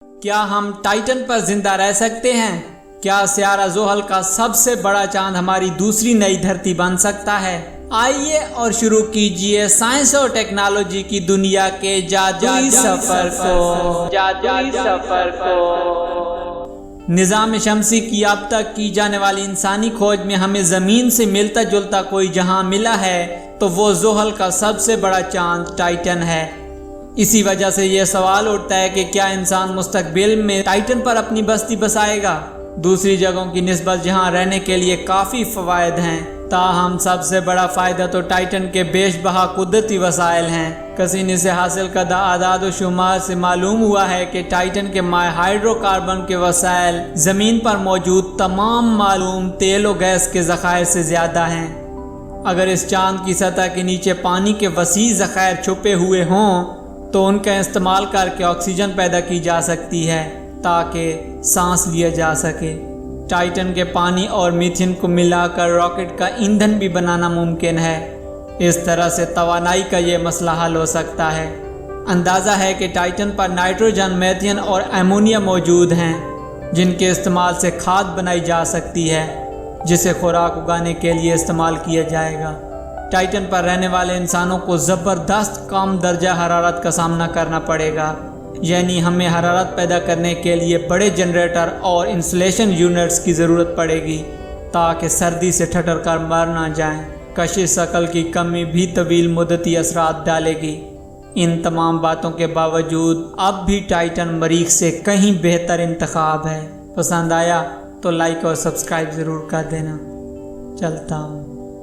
کیا ہم ٹائٹن پر زندہ رہ سکتے ہیں؟ کیا سیارہ زحل کا سب سے بڑا چاند ہماری دوسری نئی دھرتی بن سکتا ہے؟ آئیے اور شروع کیجئے سائنس اور ٹیکنالوجی کی دنیا کے جادوئی سفر کو۔ نظام شمسی کی اب تک کی جانے والی انسانی کھوج میں ہمیں زمین سے ملتا جلتا کوئی جہاں ملا ہے تو وہ زحل کا سب سے بڑا چاند ٹائٹن ہے۔ اسی وجہ سے یہ سوال اٹھتا ہے کہ کیا انسان مستقبل میں ٹائٹن پر اپنی بستی بسائے گا؟ دوسری جگہوں کی نسبت جہاں رہنے کے لیے کافی فوائد ہیں، تاہم سب سے بڑا فائدہ تو ٹائٹن کے بیش بہا قدرتی وسائل ہیں۔ کسینی سے حاصل کردہ اعداد و شمار سے معلوم ہوا ہے کہ ٹائٹن کے مائع ہائیڈرو کاربن کے وسائل زمین پر موجود تمام معلوم تیل و گیس کے ذخائر سے زیادہ ہیں۔ اگر اس چاند کی سطح کے نیچے پانی کے وسیع ذخائر چھپے ہوئے ہوں تو ان کا استعمال کر کے آکسیجن پیدا کی جا سکتی ہے تاکہ سانس لیا جا سکے۔ ٹائٹن کے پانی اور میتھین کو ملا کر راکٹ کا ایندھن بھی بنانا ممکن ہے۔ اس طرح سے توانائی کا یہ مسئلہ حل ہو سکتا ہے۔ اندازہ ہے کہ ٹائٹن پر نائٹروجن، میتھین اور ایمونیا موجود ہیں جن کے استعمال سے کھاد بنائی جا سکتی ہے جسے خوراک اگانے کے لیے استعمال کیا جائے گا۔ ٹائٹن پر رہنے والے انسانوں کو زبردست کم درجہ حرارت کا سامنا کرنا پڑے گا، یعنی ہمیں حرارت پیدا کرنے کے لیے بڑے جنریٹر اور انسولیشن یونٹس کی ضرورت پڑے گی تاکہ سردی سے ٹھٹر کر مر نہ جائیں۔ کشش ثقل کی کمی بھی طویل مدتی اثرات ڈالے گی۔ ان تمام باتوں کے باوجود اب بھی ٹائٹن مریخ سے کہیں بہتر انتخاب ہے۔ پسند آیا تو لائک اور سبسکرائب ضرور کر دینا۔ چلتا ہوں۔